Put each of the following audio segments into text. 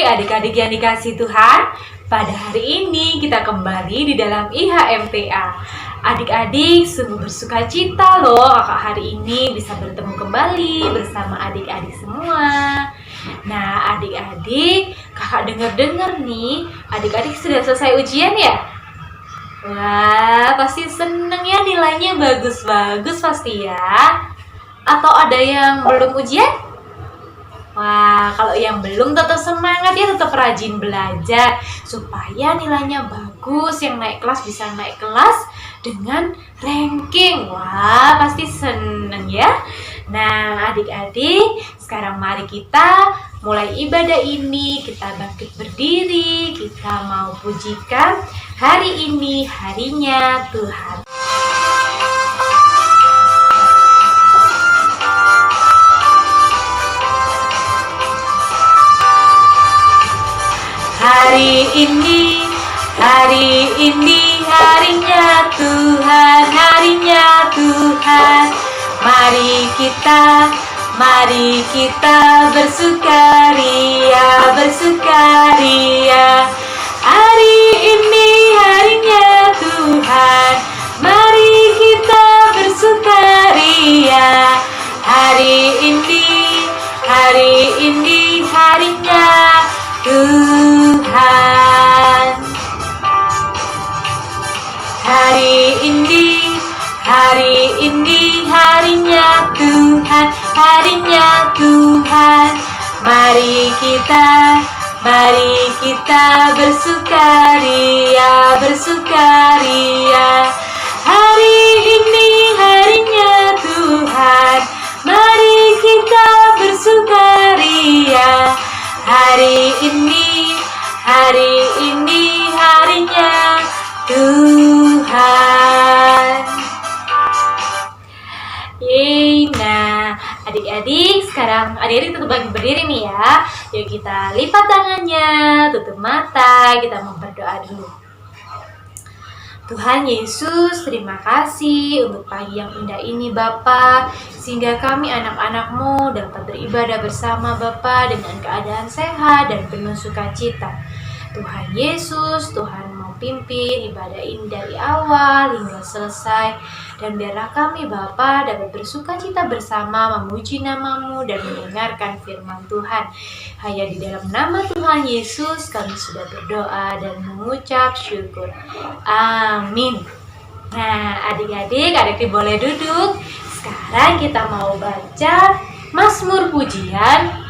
adik-adik yang dikasihi Tuhan. Pada hari ini kita kembali di dalam IHMTA. Adik-adik sungguh bersuka cita loh kakak hari ini bisa bertemu kembali bersama adik-adik semua. Nah adik-adik, kakak dengar-dengar nih, adik-adik sudah selesai ujian ya? Wah, pasti seneng ya, nilainya bagus-bagus pasti ya. Atau ada yang belum ujian? Wah, kalau yang belum tetap semangat ya, tetap rajin belajar supaya nilainya bagus, yang naik kelas bisa naik kelas dengan ranking. Wah, pasti seneng ya. Nah, adik-adik, sekarang mari kita mulai ibadah ini. Kita bangkit berdiri, kita mau pujikan hari ini, harinya Tuhan. Hari ini harinya Tuhan, harinya Tuhan. Mari kita bersukaria, bersukaria. Hari ini harinya Tuhan, mari kita bersukaria. Hari ini harinya Tuhan. Hari ini harinya Tuhan, harinya Tuhan. Mari kita bersukaria, bersukaria. Hari ini harinya Tuhan, mari kita bersukaria. Hari ini harinya Tuhan. Yeay, nah adik-adik sekarang adik-adik tetap berdiri nih ya. Yuk kita lipat tangannya, tutup mata, kita mau berdoa dulu. Tuhan Yesus, terima kasih untuk pagi yang indah ini Bapa, sehingga kami anak-anak-Mu dapat beribadah bersama Bapa dengan keadaan sehat dan penuh sukacita. Tuhan Yesus, Tuhan mau pimpin ibadah ini dari awal hingga selesai, dan biarlah kami Bapa dapat bersukacita bersama memuji nama-Mu dan mendengarkan firman Tuhan. Hanya di dalam nama Tuhan Yesus kami sudah berdoa dan mengucap syukur. Amin. Nah adik-adik boleh duduk. Sekarang kita mau baca Mazmur Pujian.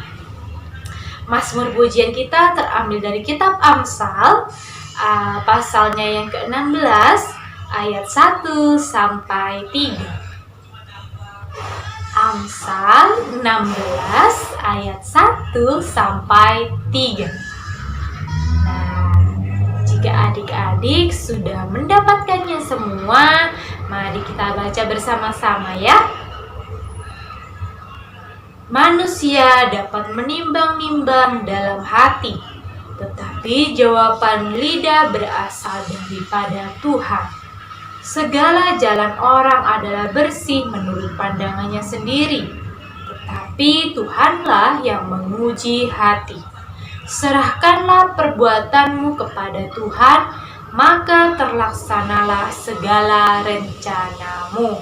Mazmur pujian kita terambil dari kitab Amsal, pasalnya yang ke-16, ayat 1 sampai 3. Amsal 16 ayat 1 sampai 3. Nah, jika adik-adik sudah mendapatkannya semua, mari kita baca bersama-sama ya. Manusia dapat menimbang-nimbang dalam hati, tetapi jawaban lidah berasal daripada Tuhan. Segala jalan orang adalah bersih menurut pandangannya sendiri, tetapi Tuhanlah yang menguji hati. Serahkanlah perbuatanmu kepada Tuhan, maka terlaksanalah segala rencanamu.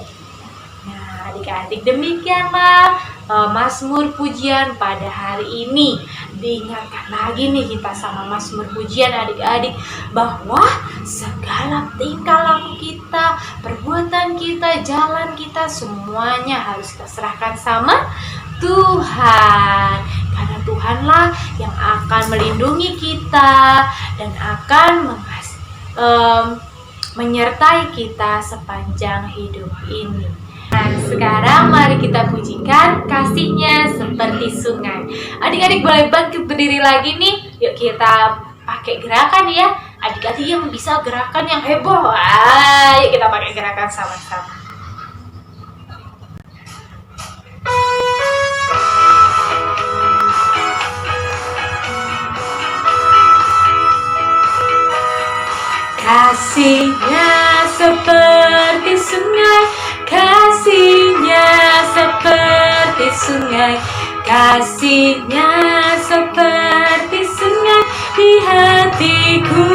Nah, adik-adik, demikianlah Mazmur pujian pada hari ini. Diingatkan lagi nih kita sama Mazmur pujian adik-adik, bahwa segala tingkah laku kita, perbuatan kita, jalan kita, semuanya harus kita serahkan sama Tuhan. Karena Tuhanlah yang akan melindungi kita dan akan menyertai kita sepanjang hidup ini. Nah, sekarang mari kita pujikan kasihnya seperti sungai. Adik-adik boleh bangkit berdiri lagi nih. Yuk kita pakai gerakan ya. Adik-adik yang bisa gerakan yang heboh, yuk kita pakai gerakan sama-sama. Kasihnya seperti sungai, kasihnya seperti sungai, kasihnya seperti sungai. di hatiku,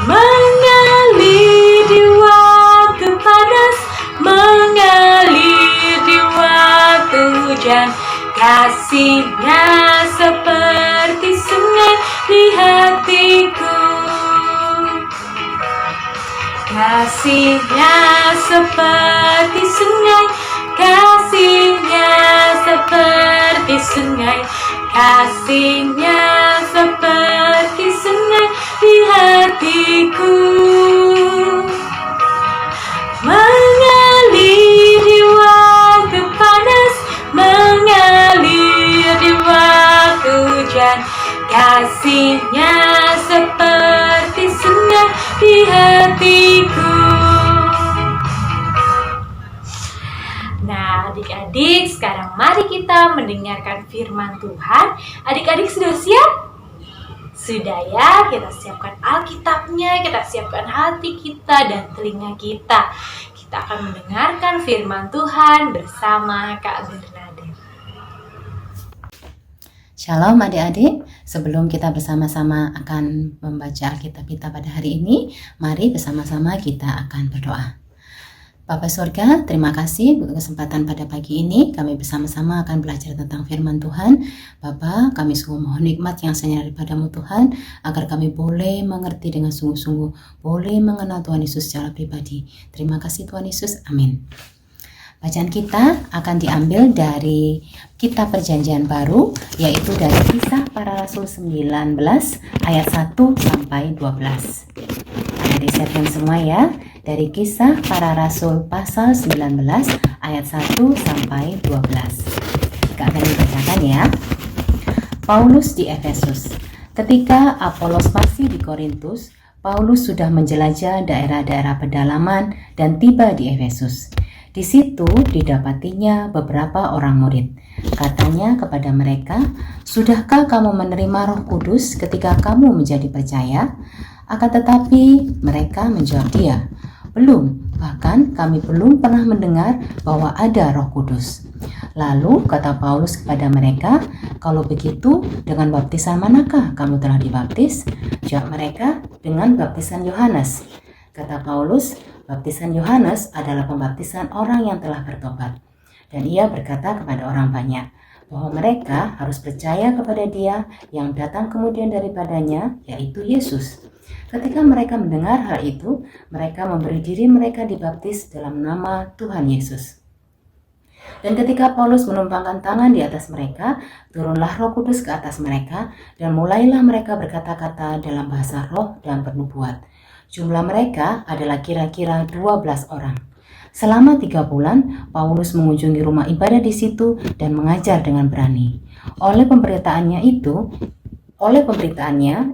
mengalir di waktu panas, mengalir di waktu hujan. Kasih-Nya seperti sungai di hatiku, kasih-Nya seperti sungai, kasih-Nya seperti sungai, kasih-Nya seperti sungai di hatiku, mengalir di waktu panas, mengalir di waktu hujan. Kasih-Nya seperti sungai di hatiku. Nah, adik-adik, sekarang mari kita mendengarkan firman Tuhan. Adik-adik sudah siap? Sudah ya, kita siapkan Alkitabnya, kita siapkan hati kita dan telinga kita. Kita akan mendengarkan firman Tuhan bersama Kak Bernadette. Shalom adik-adik, sebelum kita bersama-sama akan membaca Alkitab kita pada hari ini, mari bersama-sama kita akan berdoa. Bapa Surga, terima kasih untuk kesempatan pada pagi ini. Kami bersama-sama akan belajar tentang firman Tuhan. Bapa, kami sungguh mohon nikmat yang hanya daripadamu Tuhan, agar kami boleh mengerti dengan sungguh-sungguh, boleh mengenal Tuhan Yesus secara pribadi. Terima kasih Tuhan Yesus, amin. Bacaan kita akan diambil dari Kitab Perjanjian Baru, yaitu dari Kisah Para Rasul 19 ayat 1 sampai 12. Ada disiapkan semua ya, dari Kisah Para Rasul pasal 19 ayat 1 sampai 12. Kak akan dibacakan ya. Paulus di Efesus. Ketika Apolos masih di Korintus, Paulus sudah menjelajah daerah-daerah pedalaman dan tiba di Efesus. Di situ didapatinya beberapa orang murid. Katanya kepada mereka, "Sudahkah kamu menerima Roh Kudus ketika kamu menjadi percaya?" Akan tetapi mereka menjawab dia, "Belum, bahkan kami belum pernah mendengar bahwa ada Roh Kudus." Lalu kata Paulus kepada mereka, "Kalau begitu, dengan baptisan manakah kamu telah dibaptis?" Jawab mereka, "Dengan baptisan Yohanes." Kata Paulus, "Baptisan Yohanes adalah pembaptisan orang yang telah bertobat." Dan ia berkata kepada orang banyak bahwa mereka harus percaya kepada Dia yang datang kemudian daripadanya, yaitu Yesus. Ketika mereka mendengar hal itu, mereka memberi diri mereka dibaptis dalam nama Tuhan Yesus. Dan ketika Paulus menumpangkan tangan di atas mereka, turunlah Roh Kudus ke atas mereka, dan mulailah mereka berkata-kata dalam bahasa roh dan bernubuat. Jumlah mereka adalah kira-kira 12 orang. Selama 3 bulan, Paulus mengunjungi rumah ibadah di situ dan mengajar dengan berani. Oleh pemberitaannya,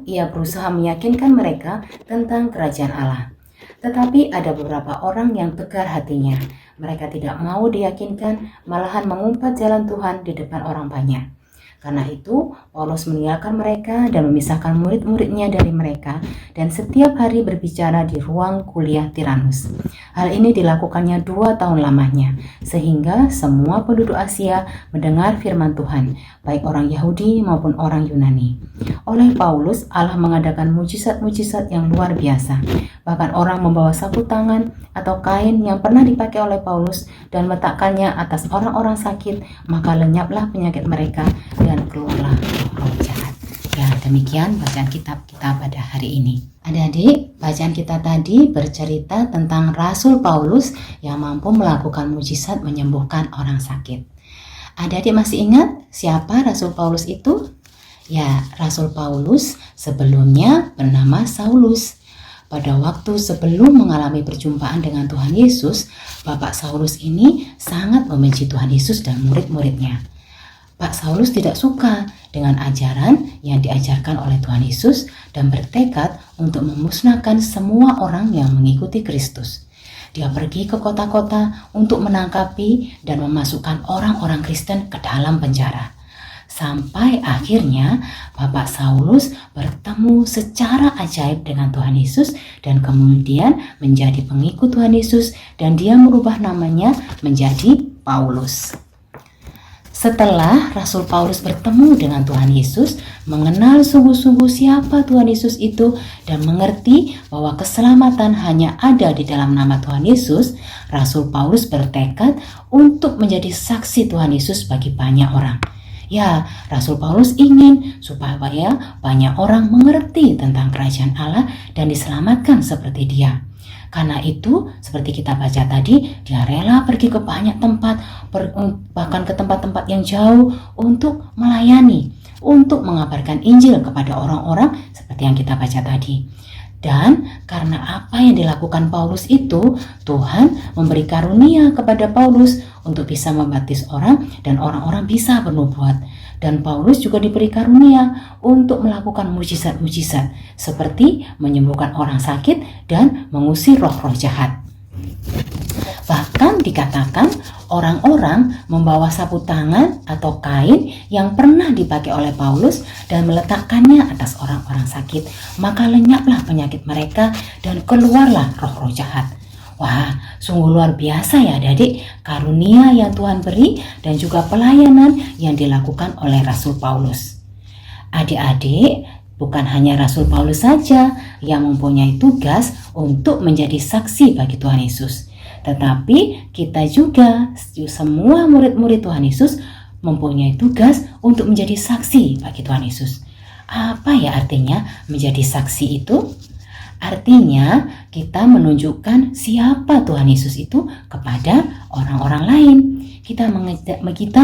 ia berusaha meyakinkan mereka tentang kerajaan Allah. Tetapi ada beberapa orang yang tegar hatinya. Mereka tidak mau diyakinkan, malahan mengumpat jalan Tuhan di depan orang banyak. Karena itu, Paulus meninggalkan mereka dan memisahkan murid-muridnya dari mereka dan setiap hari berbicara di ruang kuliah Tiranus. Hal ini dilakukannya 2 tahun lamanya, sehingga semua penduduk Asia mendengar firman Tuhan, baik orang Yahudi maupun orang Yunani. Oleh Paulus, Allah mengadakan mujizat-mujizat yang luar biasa. Bahkan orang membawa sapu tangan atau kain yang pernah dipakai oleh Paulus dan meletakkannya atas orang-orang sakit, maka lenyaplah penyakit mereka dan keluarlah roh jahat. Ya, demikian bacaan kitab kita pada hari ini. Adik-adik, bacaan kita tadi bercerita tentang Rasul Paulus yang mampu melakukan mujizat menyembuhkan orang sakit. Adik-adik masih ingat siapa Rasul Paulus itu? Ya, Rasul Paulus sebelumnya bernama Saulus. Pada waktu sebelum mengalami perjumpaan dengan Tuhan Yesus, Bapak Saulus ini sangat membenci Tuhan Yesus dan murid-muridnya. Pak Saulus tidak suka dengan ajaran yang diajarkan oleh Tuhan Yesus dan bertekad untuk memusnahkan semua orang yang mengikuti Kristus. Dia pergi ke kota-kota untuk menangkapi dan memasukkan orang-orang Kristen ke dalam penjara. Sampai akhirnya Bapak Saulus bertemu secara ajaib dengan Tuhan Yesus dan kemudian menjadi pengikut Tuhan Yesus dan dia merubah namanya menjadi Paulus. Setelah Rasul Paulus bertemu dengan Tuhan Yesus, mengenal sungguh-sungguh siapa Tuhan Yesus itu, dan mengerti bahwa keselamatan hanya ada di dalam nama Tuhan Yesus, Rasul Paulus bertekad untuk menjadi saksi Tuhan Yesus bagi banyak orang. Ya, Rasul Paulus ingin supaya banyak orang mengerti tentang kerajaan Allah dan diselamatkan seperti dia. Karena itu, seperti kita baca tadi, dia rela pergi ke banyak tempat, bahkan ke tempat-tempat yang jauh untuk melayani, untuk mengabarkan Injil kepada orang-orang seperti yang kita baca tadi. Dan karena apa yang dilakukan Paulus itu, Tuhan memberi karunia kepada Paulus untuk bisa membaptis orang dan orang-orang bisa bernubuat. Dan Paulus juga diberi karunia untuk melakukan mujizat-mujizat seperti menyembuhkan orang sakit dan mengusir roh-roh jahat. Bahkan dikatakan orang-orang membawa sapu tangan atau kain yang pernah dipakai oleh Paulus dan meletakkannya atas orang-orang sakit. Maka lenyaplah penyakit mereka dan keluarlah roh-roh jahat. Wah, sungguh luar biasa ya adik-adik, karunia yang Tuhan beri dan juga pelayanan yang dilakukan oleh Rasul Paulus. Adik-adik, bukan hanya Rasul Paulus saja yang mempunyai tugas untuk menjadi saksi bagi Tuhan Yesus. Tetapi kita juga, semua murid-murid Tuhan Yesus mempunyai tugas untuk menjadi saksi bagi Tuhan Yesus. Apa ya artinya menjadi saksi itu? Artinya kita menunjukkan siapa Tuhan Yesus itu kepada orang-orang lain. Kita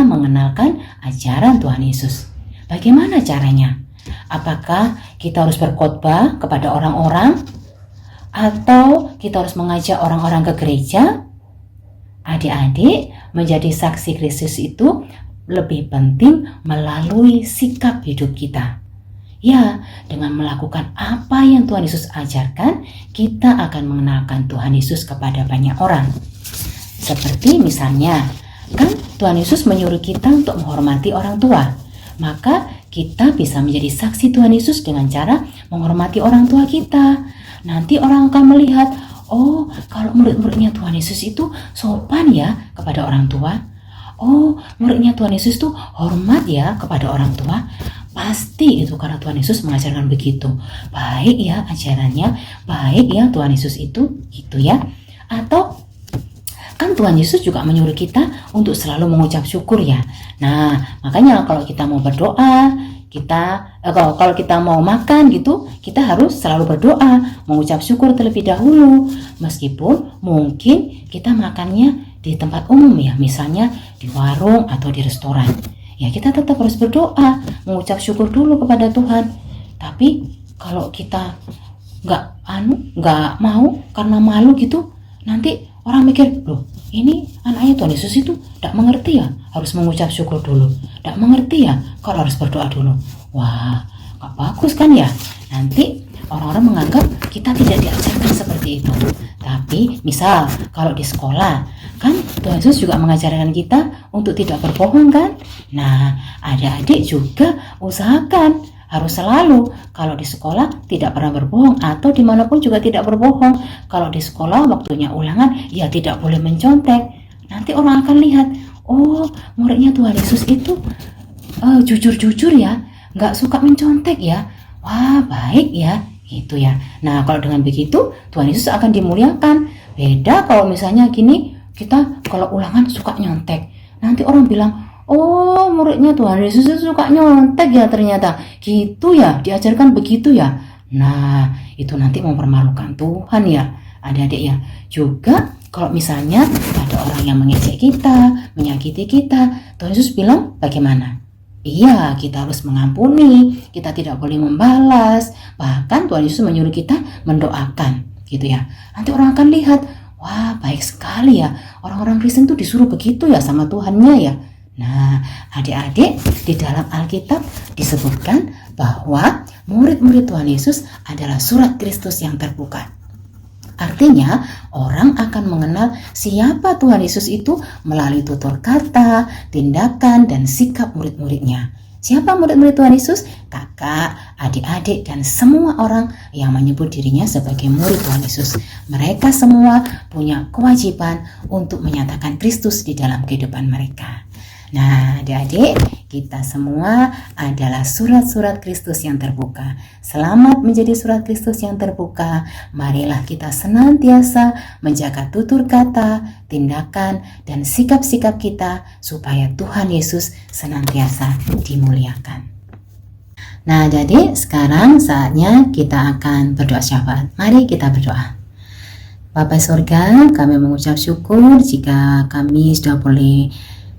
mengenalkan ajaran Tuhan Yesus. Bagaimana caranya? Apakah kita harus berkhotbah kepada orang-orang? Atau kita harus mengajak orang-orang ke gereja? Adik-adik, menjadi saksi Kristus itu lebih penting melalui sikap hidup kita. Ya, dengan melakukan apa yang Tuhan Yesus ajarkan, kita akan mengenalkan Tuhan Yesus kepada banyak orang. Seperti misalnya, kan Tuhan Yesus menyuruh kita untuk menghormati orang tua. Maka kita bisa menjadi saksi Tuhan Yesus dengan cara menghormati orang tua kita. Nanti orang akan melihat, oh, kalau murid-muridnya Tuhan Yesus itu sopan ya kepada orang tua. Oh, muridnya Tuhan Yesus itu hormat ya kepada orang tua. Pasti itu karena Tuhan Yesus mengajarkan begitu. Baik ya ajarannya, baik ya Tuhan Yesus itu, gitu ya. Atau kan Tuhan Yesus juga menyuruh kita untuk selalu mengucap syukur ya. Nah, makanya kalau kita mau berdoa, kalau kita mau makan gitu, kita harus selalu berdoa, mengucap syukur terlebih dahulu. Meskipun mungkin kita makannya di tempat umum ya, misalnya di warung atau di restoran. Ya kita tetap harus berdoa, mengucap syukur dulu kepada Tuhan. Tapi kalau kita nggak mau karena malu gitu, nanti orang mikir, loh ini anaknya Tuhan Yesus itu tidak mengerti ya harus mengucap syukur dulu, tidak mengerti ya kalau harus berdoa dulu. Wah, nggak bagus kan ya? Nanti orang-orang menganggap kita tidak diajarkan seperti itu. Tapi misal kalau di sekolah, kan Tuhan Yesus juga mengajarkan kita untuk tidak berbohong kan? Nah, adik-adik juga usahakan harus selalu kalau di sekolah tidak pernah berbohong, atau dimanapun juga tidak berbohong. Kalau di sekolah waktunya ulangan, ya tidak boleh mencontek. Nanti orang akan lihat, oh muridnya Tuhan Yesus itu jujur-jujur ya, nggak suka mencontek ya. Wah baik ya, gitu ya. Nah kalau dengan begitu Tuhan Yesus akan dimuliakan. Beda kalau misalnya gini, kita kalau ulangan suka nyontek, nanti orang bilang, oh muridnya Tuhan Yesus suka nyontek ya ternyata, gitu ya, diajarkan begitu ya. Nah itu nanti mempermalukan Tuhan ya adik-adik ya. Juga kalau misalnya ada orang yang mengejek kita, menyakiti kita, Tuhan Yesus bilang bagaimana? Iya, kita harus mengampuni, kita tidak boleh membalas. Bahkan Tuhan Yesus menyuruh kita mendoakan, gitu ya. Nanti orang akan lihat, wah baik sekali ya, orang-orang Kristen tuh disuruh begitu ya sama Tuhannya ya. Nah, adik-adik, di dalam Alkitab disebutkan bahwa murid-murid Tuhan Yesus adalah surat Kristus yang terbuka. Artinya, orang akan mengenal siapa Tuhan Yesus itu melalui tutur kata, tindakan, dan sikap murid-muridnya. Siapa murid-murid Tuhan Yesus? Kakak, adik-adik, dan semua orang yang menyebut dirinya sebagai murid Tuhan Yesus. Mereka semua punya kewajiban untuk menyatakan Kristus di dalam kehidupan mereka. Nah, adik-adik, kita semua adalah surat-surat Kristus yang terbuka. Selamat menjadi surat Kristus yang terbuka. Marilah kita senantiasa menjaga tutur kata, tindakan, dan sikap-sikap kita supaya Tuhan Yesus senantiasa dimuliakan. Nah, adik-adik, sekarang saatnya kita akan berdoa syafaat. Mari kita berdoa. Bapa Surga, kami mengucap syukur jika kami sudah boleh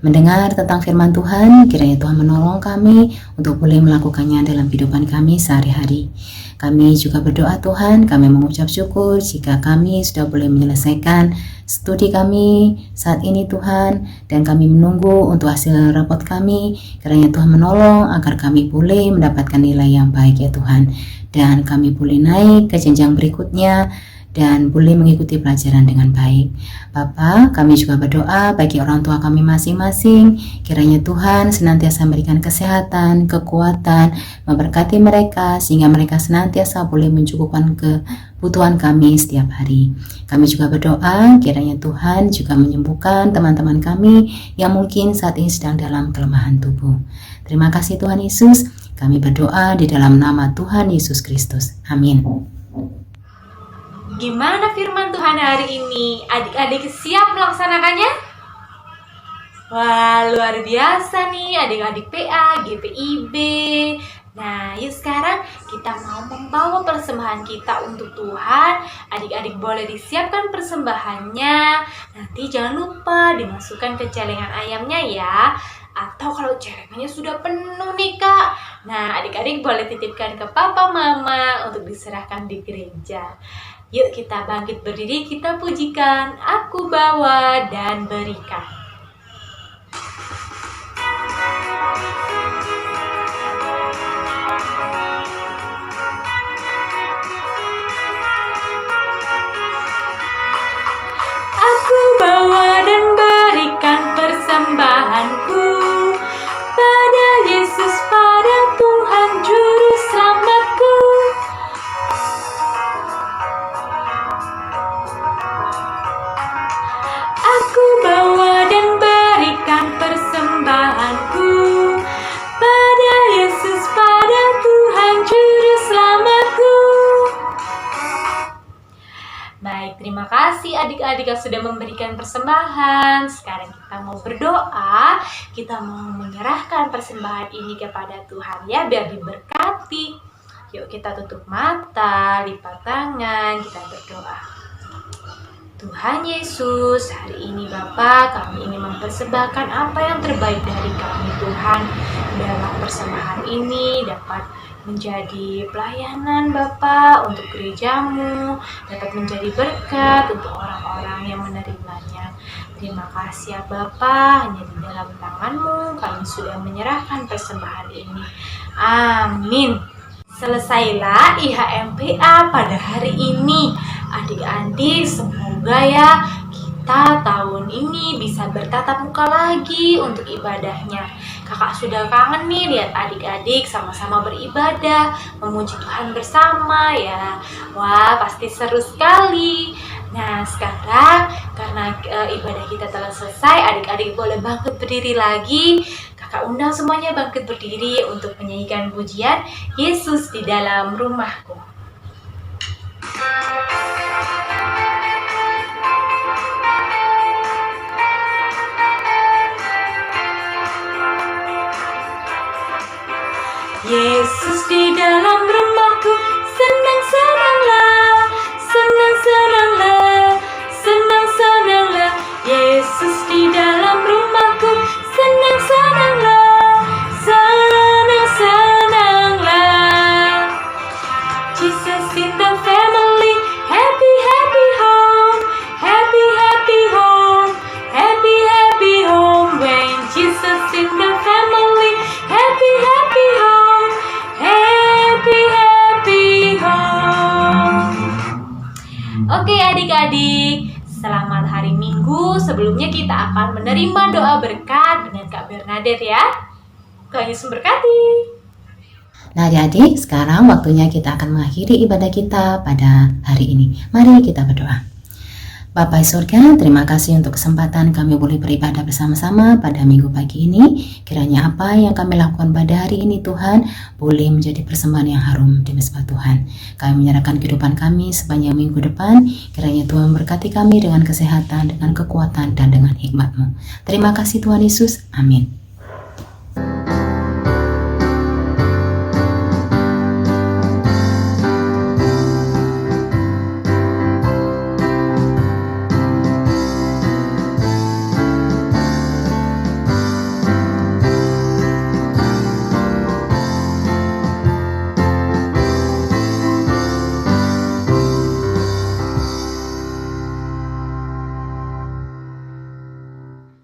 mendengar tentang firman Tuhan. Kiranya Tuhan menolong kami untuk boleh melakukannya dalam kehidupan kami sehari-hari. Kami juga berdoa Tuhan, kami mengucap syukur jika kami sudah boleh menyelesaikan studi kami saat ini Tuhan, dan kami menunggu untuk hasil rapot kami. Kiranya Tuhan menolong agar kami boleh mendapatkan nilai yang baik ya Tuhan, dan kami boleh naik ke jenjang berikutnya dan boleh mengikuti pelajaran dengan baik. Bapa, kami juga berdoa bagi orang tua kami masing-masing. Kiranya Tuhan senantiasa memberikan kesehatan, kekuatan, memberkati mereka sehingga mereka senantiasa boleh mencukupkan kebutuhan kami setiap hari. Kami juga berdoa kiranya Tuhan juga menyembuhkan teman-teman kami yang mungkin saat ini sedang dalam kelemahan tubuh. Terima kasih Tuhan Yesus. Kami berdoa di dalam nama Tuhan Yesus Kristus. Amin. Gimana firman Tuhan hari ini? Adik-adik siap melaksanakannya? Wah, luar biasa nih adik-adik PA, GPIB. Nah, yuk sekarang kita mau membawa persembahan kita untuk Tuhan. Adik-adik boleh disiapkan persembahannya. Nanti jangan lupa dimasukkan ke celengan ayamnya ya. Atau kalau celengannya sudah penuh nih Kak, nah adik-adik boleh titipkan ke papa mama untuk diserahkan di gereja. Yuk kita bangkit berdiri, kita pujikan, aku bawa dan berikan. Aku bawa dan berikan persembahanku pada Yesus, pada Tuhan Juru Selamatku. Aku bawa dan berikan persembahanku pada Yesus, pada Tuhan Juru Selamatku. Baik, terima kasih adik-adik yang sudah memberikan persembahan. Sekarang kita mau berdoa, kita mau menyerahkan persembahan ini kepada Tuhan ya, biar diberkati. Yuk kita tutup mata, lipat tangan, kita berdoa. Tuhan Yesus, hari ini Bapa, kami ingin mempersembahkan apa yang terbaik dari kami Tuhan. Dalam persembahan ini dapat menjadi pelayanan Bapa untuk gerejamu, dapat menjadi berkat untuk orang-orang yang menerimanya. Terima kasih ya Bapa, hanya di dalam tangan-Mu kami sudah menyerahkan persembahan ini. Amin. Selesailah IHMPA pada hari ini. Adik-adik, semoga ya kita tahun ini bisa bertatap muka lagi untuk ibadahnya. Kakak sudah kangen nih lihat adik-adik sama-sama beribadah, memuji Tuhan bersama ya. Wah, pasti seru sekali. Nah, sekarang karena ibadah kita telah selesai, adik-adik boleh bangkit berdiri lagi. Kakak undang semuanya bangkit berdiri untuk menyanyikan pujian Yesus di dalam rumahku. Yesus di dalam rumahku, senang-senanglah, senang-senanglah, senang-senanglah. Yesus di dalam rumahku, senang-senanglah, senang-senanglah. Jesus in the family, happy, happy home, happy, happy home, happy, happy home. When Jesus in the family, happy, happy home, happy, happy home. Oke adik-adik, selamat hari Minggu. Sebelumnya kita akan menerima doa berkat dengan Kak Bernadette ya. Tuhan Yesus memberkati. Nah adik-adik, sekarang waktunya kita akan mengakhiri ibadah kita pada hari ini. Mari kita berdoa. Bapa di surga, terima kasih untuk kesempatan kami boleh beribadah bersama-sama pada minggu pagi ini. Kiranya apa yang kami lakukan pada hari ini Tuhan, boleh menjadi persembahan yang harum di mezbah Tuhan. Kami menyerahkan kehidupan kami sepanjang minggu depan. Kiranya Tuhan memberkati kami dengan kesehatan, dengan kekuatan, dan dengan hikmat-Mu. Terima kasih Tuhan Yesus. Amin.